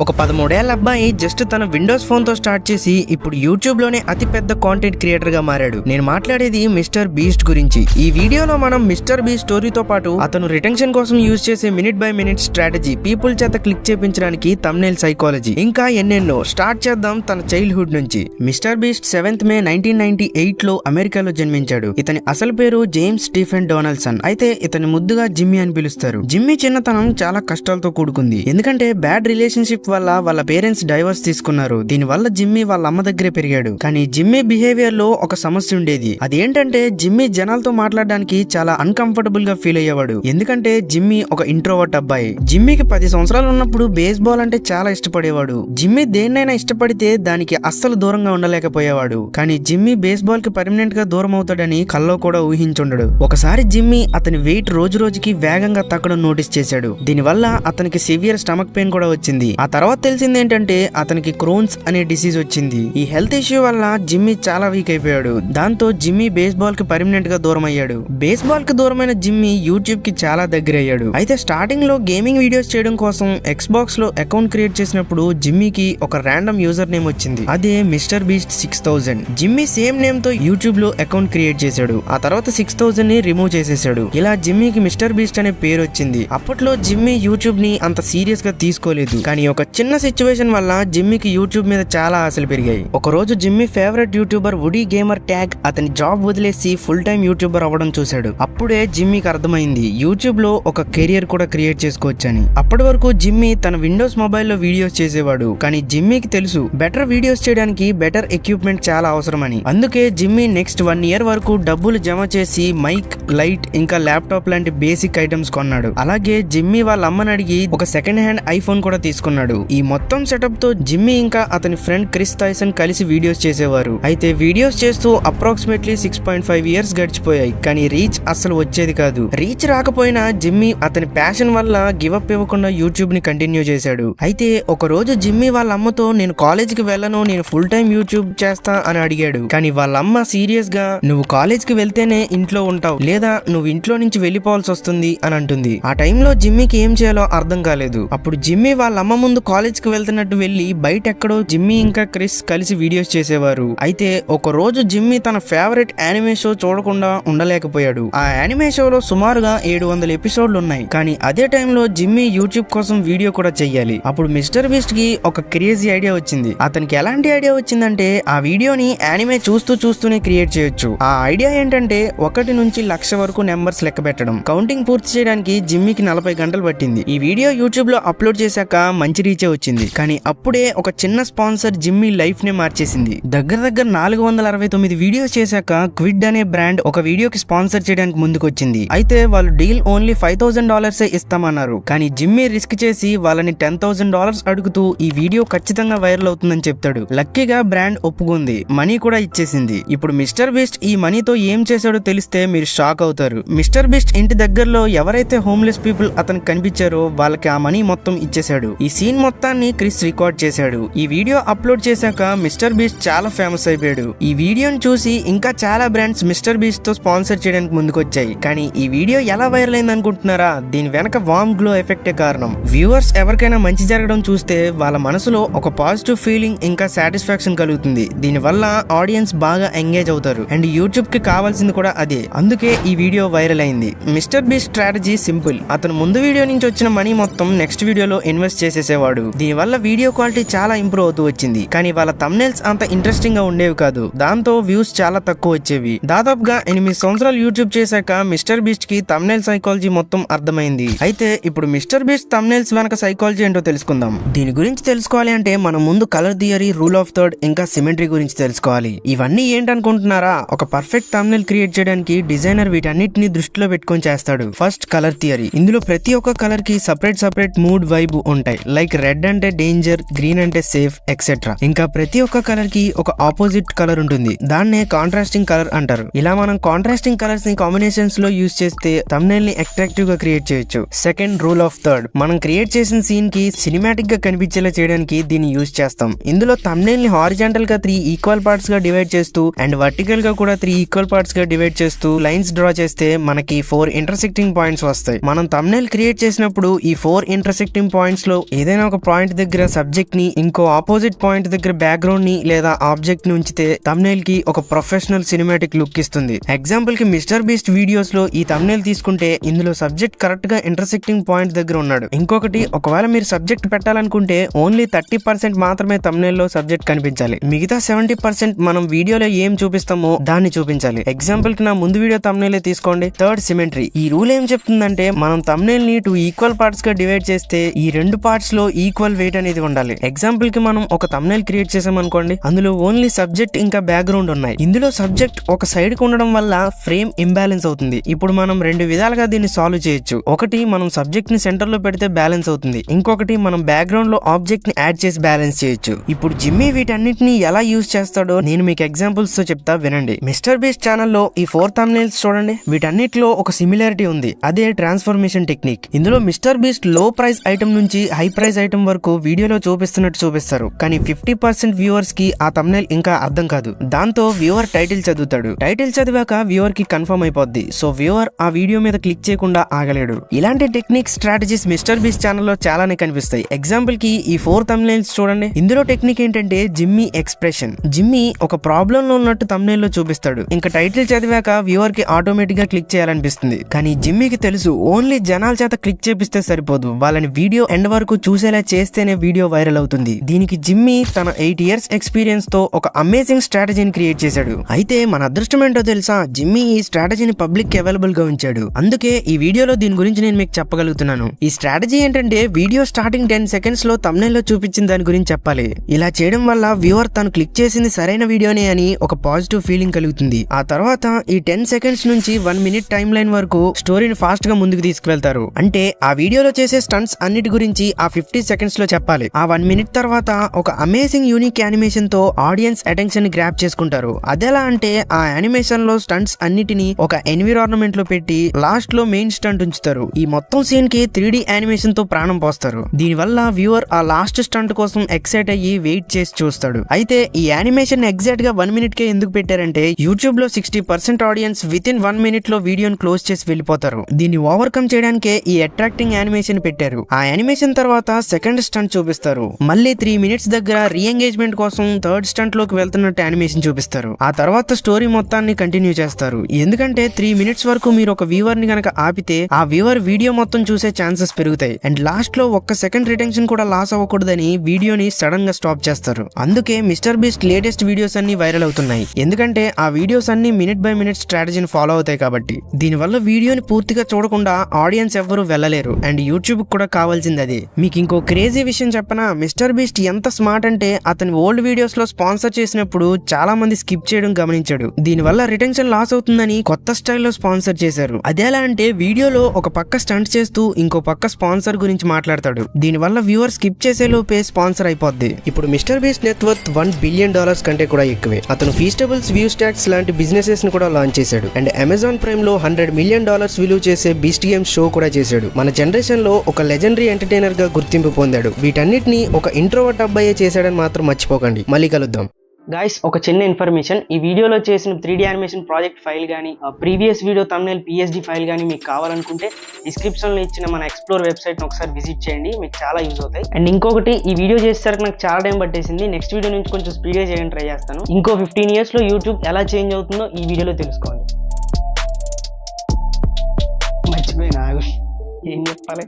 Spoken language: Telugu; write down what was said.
ఒక 13 ఏళ్ల అబ్బాయి జస్ట్ తన విండోస్ ఫోన్ తో స్టార్ట్ చేసి ఇప్పుడు యూట్యూబ్ లోనే అతి పెద్ద కాంటెంట్ క్రియేటర్ గా మారాడు. నేను మాట్లాడేది మిస్టర్ బీస్ట్ గురించి. ఈ వీడియోలో మనం మిస్టర్ బీస్ట్ స్టోరీతో పాటు అతను రిటెన్షన్ కోసం యూజ్ చేసే minute by minute strategy, people చేత క్లిక్ చేపించడానికి థంబ్నెయిల్ సైకాలజీ, ఇంకా ఎన్నెన్నో. స్టార్ట్ చేద్దాం తన చైల్డ్హుడ్ నుంచి. మిస్టర్ బీస్ట్ 7th May 1998 లో అమెరికాలో జన్మించాడు. ఇతని అసలు పేరు జేమ్స్ స్టీఫెన్ డొనాల్డ్సన్. అయితే ఇతని ముద్దుగా జిమ్మీ అని పిలుస్తారు. జిమ్మీ చిన్నతనం చాలా కష్టాలతో కూడుకుంది. ఎందుకంటే బ్యాడ్ రిలేషన్షిప్ వల్ల వాళ్ళ పేరెంట్స్ డైవర్స్ తీసుకున్నారు. దీని వల్ల జిమ్మీ వాళ్ళ అమ్మ దగ్గరే పెరిగాడు. కానీ జిమ్మీ బిహేవియర్ లో ఒక సమస్య ఉండేది. అదేంటంటే జిమ్మీ జనాలతో మాట్లాడడానికి చాలా అన్కంఫర్టబుల్ గా ఫీల్ అయ్యేవాడు. ఎందుకంటే జిమ్మీ ఒక ఇంట్రోవర్ట్ అబ్బాయి. జిమ్మీకి 10 సంవత్సరాలు ఉన్నప్పుడు బేస్బాల్ అంటే చాలా ఇష్టపడేవాడు. జిమ్మీ దేన్నైనా ఇష్టపడితే దానికి అస్సలు దూరంగా ఉండలేకపోయేవాడు. కానీ జిమ్మీ బేస్బాల్ కి పర్మనెంట్ గా దూరం అవుతాడని కల్లో కూడా ఊహించుండడు. ఒకసారి జిమ్మీ అతని వెయిట్ రోజు రోజుకి వేగంగా తగ్గడం నోటీస్ చేశాడు. దీనివల్ల అతనికి సివియర్ స్టమక్ పెయిన్ కూడా వచ్చింది. ఆ తర్వాత తెలిసింది ఏంటంటే అతనికి క్రోన్స్ అనే డిసీజ్ వచ్చింది. ఈ హెల్త్ ఇష్యూ వల్ల జిమ్మీ చాలా వీక్ అయిపోయాడు. దాంతో జిమ్మీ బేస్బాల్ కి పర్మనెంట్ గా దూరం అయ్యాడు. బేస్బాల్ కి దూరమైన జిమ్మీ యూట్యూబ్ కి చాలా దగ్గర అయ్యాడు. అయితే స్టార్టింగ్ లో గేమింగ్ వీడియోస్ చేయడం కోసం ఎక్స్బాక్స్ లో అకౌంట్ క్రియేట్ చేసినప్పుడు జిమ్మీకి ఒక ర్యాండమ్ యూజర్ నేమ్ వచ్చింది. అదే mister beast 6000. Jimmy same name తో యూట్యూబ్ లో అకౌంట్ క్రియేట్ చేశాడు. ఆ తర్వాత 6000 ని రిమూవ్ చేసేసాడు. ఇలా జిమ్మీకి మిస్టర్ బీస్ట్ అనే పేరు వచ్చింది. అప్పట్లో జిమ్మీ యూట్యూబ్ ని అంత సీరియస్ గా తీసుకోలేదు. కానీ ఒక చిన్న సిచ్యువేషన్ వల్ల జిమ్మీకి యూట్యూబ్ మీద చాలా ఆశలు పెరిగాయి. ఒక రోజు Jimmy favourite YouTuber woody gamer tag అతని జాబ్ వదిలేసి ఫుల్ టైం యూట్యూబర్ అవ్వడం చూశాడు. అప్పుడే జిమ్మీకి అర్థమైంది యూట్యూబ్ లో ఒక కెరియర్ కూడా క్రియేట్ చేసుకోవచ్చని. అప్పటి వరకు జిమ్మీ తన విండోస్ మొబైల్లో వీడియోస్ చేసేవాడు. కానీ జిమ్మీకి తెలుసు బెటర్ వీడియోస్ చేయడానికి బెటర్ ఎక్విప్మెంట్ చాలా అవసరమని. అందుకే జిమ్మీ నెక్స్ట్ 1 year వరకు డబ్బులు జమ చేసి మైక్, లైట్, ఇంకా ల్యాప్టాప్ లాంటి బేసిక్ ఐటమ్స్ కొన్నాడు. అలాగే జిమ్మీ వాళ్ళ అమ్మని అడిగి ఒక సెకండ్ హ్యాండ్ ఐఫోన్ కూడా తీసుకున్నాడు. ఈ మొత్తం సెటప్ తో జిమ్మీ ఇంకా అతని ఫ్రెండ్ క్రిస్ థాయ్సన్ కలిసి వీడియోస్ చేసేవారు. అయితే వీడియోస్ చేస్తూ అప్రాక్సిమేట్లీ 6.5 years గడిచిపోయాయి. కానీ రీచ్ అస్సలు వచ్చేది కాదు. రీచ్ రాకపోయినా జిమ్మీ అతని ప్యాషన్ వల్ల గివప్ ఇవ్వకుండా యూట్యూబ్ ని కంటిన్యూ చేశాడు. అయితే ఒక రోజు జిమ్మీ వాళ్ళ అమ్మతో నేను కాలేజ్ కి వెళ్ళను, నేను ఫుల్ టైం యూట్యూబ్ చేస్తా అని అడిగాడు. కానీ వాళ్ళ అమ్మ సీరియస్ గా నువ్వు కాలేజ్ కి వెళ్తేనే ఇంట్లో ఉంటావు, లేదా నువ్వు ఇంట్లో నుంచి వెళ్ళిపోవాల్సి వస్తుంది అని అంటుంది. ఆ టైంలో జిమ్మీకి ఏం చేయాలో అర్థం కాలేదు. అప్పుడు జిమ్మీ వాళ్ళ అమ్మ ముందు కాలేజ్ కి వెళ్తున్నట్టు వెళ్లి బయట ఎక్కడో జిమ్మీ ఇంకా క్రిస్ కలిసి వీడియోస్ చేసేవారు. అయితే ఒక రోజు జిమ్మీ తన ఫేవరెట్ యానిమే షో చూడకుండా ఉండలేకపోయాడు. ఆ యానిమే షోలో సుమారుగా 700 ఎపిసోడ్లు ఉన్నాయి. కానీ అదే టైంలో జిమ్మీ యూట్యూబ్ కోసం వీడియో కూడా చెయ్యాలి. అప్పుడు మిస్టర్ బీస్ట్ కి ఒక క్రేజీ ఐడియా వచ్చింది. అతనికి ఎలాంటి ఐడియా వచ్చిందంటే ఆ వీడియోని యానిమే చూస్తూనే క్రియేట్ చేయొచ్చు. ఆ ఐడియా ఏంటంటే 1 నుంచి 1,00,000 వరకు నెంబర్స్ లెక్క పెట్టడం. కౌంటింగ్ పూర్తి చేయడానికి జిమ్మీకి 40 గంటలు పట్టింది. ఈ వీడియో యూట్యూబ్ లో అప్లోడ్ చేశాక మంచి రీచే వచ్చింది. కానీ అప్పుడే ఒక చిన్న స్పాన్సర్ జిమ్మీ లైఫ్ నే మార్చేసింది. దగ్గర 469 వీడియోస్ చేశాక క్విడ్ అనే బ్రాండ్ ఒక వీడియోకి స్పాన్సర్ చేయడానికి ముందుకొచ్చింది. అయితే వాళ్ళు డీల్ ఓన్లీ $5,000 ఇస్తామన్నారు. కానీ జిమ్మీ రిస్క్ చేసి వాళ్ళని $10,000 అడుగుతూ ఈ వీడియో ఖచ్చితంగా వైరల్ అవుతుందని చెప్తాడు. లక్కీగా బ్రాండ్ ఒప్పుకుంది, మనీ కూడా ఇచ్చేసింది. ఇప్పుడు మిస్టర్ బీస్ట్ ఈ మనీతో ఏం చేశాడో తెలిస్తే మీరు షాక్ అవుతారు. మిస్టర్ బీస్ట్ ఇంటి దగ్గరలో ఎవరైతే హోమ్లెస్ పీపుల్ అతనికి కనిపించారో వాళ్ళకి ఆ మనీ మొత్తం ఇచ్చేశాడు. ఈ సీన్ మొత్తాన్ని క్రిస్ రికార్డ్ చేశాడు. ఈ వీడియో అప్లోడ్ చేశాక మిస్టర్ బీస్ట్ చాలా ఫేమస్ అయిపోయాడు. ఈ వీడియోని చూసి ఇంకా చాలా బ్రాండ్స్ మిస్టర్ బీస్ట్ తో స్పాన్సర్ చేయడానికి ముందుకొచ్చాయి. కానీ ఈ వీడియో ఎలా వైరల్ అయింది అనుకుంటున్నారా? దీని వెనక వార్మ్ గ్లో ఎఫెక్టే కారణం. వ్యూవర్స్ ఎవరికైనా మంచి జరగడం చూస్తే వాళ్ళ మనసులో ఒక పాజిటివ్ ఫీలింగ్ ఇంకా సాటిస్ఫాక్షన్ కలుగుతుంది. దీని వల్ల ఆడియన్స్ బాగా ఎంగేజ్ అవుతారు. అండ్ యూట్యూబ్ కి కావాల్సింది కూడా అదే. అందుకే ఈ వీడియో వైరల్ అయింది. Mister beast strategy simple. అతను ముందు వీడియో నుంచి వచ్చిన మనీ మొత్తం నెక్స్ట్ వీడియోలో ఇన్వెస్ట్ చేసేసేవాడు. దీని వల్ల వీడియో క్వాలిటీ చాలా ఇంప్రూవ్ అవుతూ వచ్చింది. కానీ వాళ్ళ థంబ్నెయిల్స్ అంత ఇంట్రెస్టింగ్ గా ఉండేవి కాదు. దాంతో వ్యూస్ చాలా తక్కువ వచ్చేవి. దాదాపుగా 8 సంవత్సరాలు యూట్యూబ్ చేశాక మిస్టర్ బీస్ట్ కి థంబ్నెయిల్ సైకాలజీ మొత్తం అర్థమైంది. అయితే ఇప్పుడు మిస్టర్ బీస్ట్ థంబ్నెయిల్స్ వెనక సైకాలజీ ఏంటో తెలుసుకుందాం. దీని గురించి తెలుసుకోవాలి అంటే మనం ముందు colour theory, rule of third, ఇంకా సిమెట్రీ గురించి తెలుసుకోవాలి. ఇవన్నీ ఏంటనుకుంటున్నారా? ఒక పర్ఫెక్ట్ థంబ్నెయిల్ క్రియేట్ చేయడానికి డిజైనర్ వీటన్నిటిని దృష్టిలో పెట్టుకొని చేస్తాడు. First colour theory. ఇందులో ప్రతి ఒక్క కలర్ కి సపరేట్ మూడ్, వైబ్ ఉంటాయి. లైక్ రెడ్ అంటే డేంజర్, గ్రీన్ అంటే సేఫ్, ఎక్సెట్రా. ఇంకా ప్రతి ఒక్క కలర్ కి ఒక ఆపోజిట్ కలర్ ఉంటుంది. దాన్నే కాంట్రాస్టింగ్ కలర్ అంటారు. ఇలా మనం కాంట్రాస్టింగ్ కలర్స్ ని కాంబినేషన్స్ లో యూజ్ చేస్తే థంబ్నెయిల్ ని అట్రాక్టివ్ గా క్రియేట్ చేయొచ్చు. Second, rule of third. మనం క్రియేట్ చేసిన సీన్ కి సినిమాటిక్ గా కనిపించేలా చేయడానికి దీన్ని యూజ్ చేస్తాం. ఇందులో థంబ్నెయిల్ ని హారిజాంటల్ గా 3 ఈక్వల్ పార్ట్స్ గా డివైడ్ చేస్తూ అండ్ వర్టికల్ గా కూడా 3 ఈక్వల్ పార్ట్స్ గా డివైడ్ చేస్తూ లైన్స్ డ్రా చేస్తే మనకి 4 ఇంటర్సెక్టింగ్ పాయింట్స్ వస్తాయి. మనం థంబ్నెయిల్ క్రియేట్ చేసినప్పుడు ఈ 4 ఇంటర్సెక్టింగ్ పాయింట్స్ లో ఏదైనా ఏదైనా ఒక పాయింట్ దగ్గర సబ్జెక్ట్ ని ఇంకో ఆపోజిట్ పాయింట్ దగ్గర బ్యాక్గ్రౌండ్ ని లేదా ఆబ్జెక్ట్ ని ఉంచితే థంబ్నెయిల్ కి ఒక ప్రొఫెషనల్ సినిమాటిక్ లుక్ ఇస్తుంది. ఎగ్జాంపుల్ కి మిస్టర్ బీస్ట్ వీడియోస్ లో ఈ థంబ్నెయిల్ తీసుకుంటే ఇందులో సబ్జెక్ట్ కరెక్ట్ గా ఇంటర్సెక్టింగ్ పాయింట్ దగ్గర ఉన్నాడు. ఇంకొకటి, ఒకవేళ మీరు సబ్జెక్ట్ పెట్టాలనుకుంటే ఓన్లీ 30% మాత్రమే థంబ్నెయిల్ లో సబ్జెక్ట్ కనిపించాలి. మిగతా 70% మనం వీడియోలో ఏం చూపిస్తామో దాన్ని చూపించాలి. ఎగ్జాంపుల్ కి నా ముందు వీడియో థంబ్నెయిల్ తీసుకోండి, థర్డ్ సిమెట్రీ. ఈ రూల్ ఏం చెప్తుందంటే మనం థంబ్నెయిల్ ని 2 ఈక్వల్ పార్ట్స్ గా డివైడ్ చేస్తే ఈ 2 పార్ట్స్ లో ఈక్వల్ వెయిట్ అనేది ఉండాలి. ఎగ్జాంపుల్ కి మనం ఒక థంబ్నెయిల్ క్రియేట్ చేసాం అనుకోండి, అందులో ఓన్లీ సబ్జెక్ట్ ఇంకా బ్యాక్గ్రౌండ్ ఉన్నాయి. ఇందులో సబ్జెక్ట్ ఒక సైడ్ కు ఉండడం వల్ల ఫ్రేమ్ ఇంబ్యాలెన్స్ అవుతుంది. ఇప్పుడు మనం 2 విధాలుగా దీన్ని సాల్వ్ చేయొచ్చు. ఒకటి, మనం సబ్జెక్ట్ ని సెంటర్ లో పెడితే బ్యాలెన్స్ అవుతుంది. ఇంకొకటి, మనం బ్యాక్గ్రౌండ్ లో ఆబ్జెక్ట్ ని యాడ్ చేసి బ్యాలెన్స్ చేయొచ్చు. ఇప్పుడు జిమ్మీ వీటన్నిటిని ఎలా యూజ్ చేస్తాడో నేను మీకు ఎగ్జాంపుల్స్ తో చెప్తా వినండి. మిస్టర్ బీస్ట్ ఛానల్లో ఈ 4 థంబ్నెయిల్స్ చూడండి. వీటన్నిటిలో ఒక సిమిలారిటీ ఉంది, అదే ట్రాన్స్ఫర్మేషన్ టెక్నిక్. ఇందులో మిస్టర్ బీస్ట్ లో ప్రైస్ ఐటమ్ నుంచి హై ప్రైస్ ఐటమ్ వరకు వీడియోలో చూపిస్తున్నట్టు చూపిస్తారు. కానీ 50% వ్యూవర్స్ కి ఆ థంబ్నెయిల్ ఇంకా అర్థం కాదు. దాంతో వ్యూవర్ టైటిల్ చదువుతాడు. టైటిల్ చదివాక వ్యూవర్ కి కన్ఫర్మ్ అయిపోద్ది. సో వ్యూవర్ ఆ వీడియో మీద క్లిక్ చేయకుండా ఆగలేడు. ఇలాంటి టెక్నిక్ స్ట్రాటజీస్ మిస్టర్ బీస్ట్ ఛానల్లో చాలానే కనిపిస్తాయి. ఎగ్జాంపుల్ కి ఈ 4 థంబ్నెయిల్స్ చూడండి. ఇందులో టెక్నిక్ ఏంటంటే జిమ్మీ ఎక్స్ప్రెషన్. జిమ్మీ ఒక ప్రాబ్లం లో ఉన్నట్టు థంబ్నెయిల్ లో చూపిస్తాడు. ఇంకా టైటిల్ చదివాక వ్యూవర్ కి ఆటోమేటిక్ గా క్లిక్ చేయాలనిపిస్తుంది. కానీ జిమ్మీకి తెలుసు ఓన్లీ జనాల చేత క్లిక్ చేపిస్తే సరిపోదు, వాళ్ళని వీడియో ఎండ్ వరకు చూసేలా చేస్తేనే వీడియో వైరల్ అవుతుంది. దీనికి జిమ్మీ తన 8 years ఎక్స్పీరియన్స్ తో ఒక అమేజింగ్ స్ట్రాటజీని క్రియేట్ చేశాడు. అయితే మన అదృష్టం ఏంటో తెలుసా, జిమ్మీ ఈ స్ట్రాటజీని పబ్లిక్ కి అవైలబుల్ గా ఉంచాడు. అందుకే ఈ వీడియోలో దీని గురించి నేను మీకు చెప్పగలుగుతున్నాను. ఈ స్ట్రాటజీ ఏంటంటే వీడియో స్టార్టింగ్ 10 seconds లో థంబ్నెయిల్ లో చూపించిన దాని గురించి చెప్పాలి. ఇలా చేయడం వల్ల వ్యూవర్ తను క్లిక్ చేసింది సరైన వీడియోనే అని ఒక పాజిటివ్ ఫీలింగ్ కలుగుతుంది. ఆ తర్వాత ఈ 10 seconds నుంచి 1 minute టైం లైన్ వరకు స్టోరీని ఫాస్ట్ గా ముందుకు తీసుకువెళ్తారు. అంటే ఆ వీడియోలో చేసే స్టంట్స్ అన్నిటి గురించి ఆ 50 seconds లో చెప్పాలి. ఆ 1 minute తర్వాత ఒక అమేజింగ్ యూనిక్ యానిమేషన్ తో ఆడియన్స్ అటెన్షన్ ని గ్రాప్ చేసుకుంటారు. అదెలా అంటే ఆ యానిమేషన్ లో స్టంట్స్ అన్నిటిని ఒక ఎన్విరాన్మెంట్ లో పెట్టి లాస్ట్ లో మెయిన్ స్టంట్ ఉంచుతారు. ఈ మొత్తం సీన్ కి 3D యానిమేషన్ తో ప్రాణం పోస్తారు. దీనివల్ల వ్యూవర్ ఆ లాస్ట్ స్టంట్ కోసం ఎక్సైట్ అయ్యి వెయిట్ చేసి చూస్తాడు. అయితే ఈ యానిమేషన్ ఎగ్జాక్ట్ గా 1 minute కే ఎందుకు పెట్టారంటే యూట్యూబ్ లో 60% ఆడియన్స్ విత్ ఇన్ 1 minute లో వీడియోని క్లోజ్ చేసి వెళ్ళిపోతారు. దీన్ని ఓవర్కమ్ చేయడానికే ఈ అట్రాక్టింగ్ యానిమేషన్ పెట్టారు. ఆ యానిమేషన్ తర్వాత సెకండ్ స్టంట్ చూపిస్తారు. మళ్ళీ 3 minutes దగ్గర రీ ఎంగేజ్మెంట్ కోసం థర్డ్ స్టంట్ లోకి వెళ్తున్నట్టు యానిమేషన్ చూపిస్తారు. ఆ తర్వాత స్టోరీ మొత్తాన్ని కంటిన్యూ చేస్తారు. ఎందుకంటే 3 minutes వరకు మీరు ఒక వ్యూవర్ ని గనక ఆపితే ఆ వ్యూవర్ వీడియో మొత్తం చూసే ఛాన్సెస్ పెరుగుతాయి. అండ్ లాస్ట్ లో 1 second రిటెన్షన్ కూడా లాస్ అవ్వకూడదని వీడియోని సడన్ గా స్టాప్ చేస్తారు. అందుకే మిస్టర్ బీస్ట్ లేటెస్ట్ వీడియోస్ అన్ని వైరల్ అవుతున్నాయి. ఎందుకంటే ఆ వీడియోస్ అన్ని మినిట్ బై మినిట్ స్ట్రాటజీని ఫాలో అవుతాయి కాబట్టి. దీనివల్ల వీడియోని పూర్తిగా చూడకుండా ఆడియన్స్ ఎవ్వరూ వెళ్ళలేరు. అండ్ యూట్యూబ్ కూడా కావాల్సింది అదే. మీకు ఇంకో క్రేజీ విషయం చెప్పనా, మిస్టర్ బీస్ట్ ఎంత స్మార్ట్ అంటే అతని ఓల్డ్ వీడియోస్ లో స్పాన్సర్ చేసినప్పుడు చాలా మంది స్కిప్ చేయడం గమనించాడు. దీనివల్ల రిటెన్షన్ లాస్ అవుతుందని కొత్త స్టైల్లో స్పాన్సర్ చేశారు. అదేలా అంటే వీడియోలో ఒక పక్క స్టంట్ చేస్తూ ఇంకో పక్క స్పాన్సర్ గురించి మాట్లాడతాడు. దీనివల్ల వ్యూవర్ స్కిప్ చేసే లోపే స్పాన్సర్ అయిపోద్ది. ఇప్పుడు మిస్టర్ బీస్ట్ నెట్వర్త్ $1 billion కంటే కూడా ఎక్కువే. అతను ఫీస్టబుల్స్, వ్యూ స్టాట్స్ లాంటి బిజినెసెస్ ని కూడా లాంచ్ చేశాడు. అండ్ అమెజాన్ ప్రైమ్ లో $100 million విలువ చేసే బీస్ట్ గేమ్స్ షో కూడా చేశాడు. మన జనరేషన్ లో ఒక లెజెండరీ ఎంటర్టైనర్ గా గుర్తింపు పొందాడు. వీటన్నిటిని ఒక ఇంట్రోవర్ట్ అబ్బాయే చేశాడని మాత్రం మర్చిపోకండి. మళ్ళీ కలుద్దాం. గాయస్, ఒక చిన్న ఇన్ఫర్మేషన్, ఈ వీడియోలో చేసిన 3D యానిమేషన్ ప్రాజెక్ట్ ఫైల్ కానీ previous video thumbnail PSD file కానీ మీకు కావాలనుకుంటే డిస్క్రిప్షన్లో ఇచ్చిన మన ఎక్స్ప్లోర్ వెబ్సైట్ని ఒకసారి విజిట్ చేయండి, మీకు చాలా యూజ్ అవుతాయి. అండ్ ఇంకొకటి, ఈ వీడియో చేసేసరికి నాకు చాలా టైం పట్టేసింది. నెక్స్ట్ వీడియో నుంచి కొంచెం స్పీడ్గా చేయడానికి ట్రై చేస్తాను. ఇంకో 15 yearsలో యూట్యూబ్ ఎలా చేంజ్ అవుతుందో ఈ వీడియోలో తెలుసుకోండి. మర్చిపోయినా ఏం చెప్పాలి.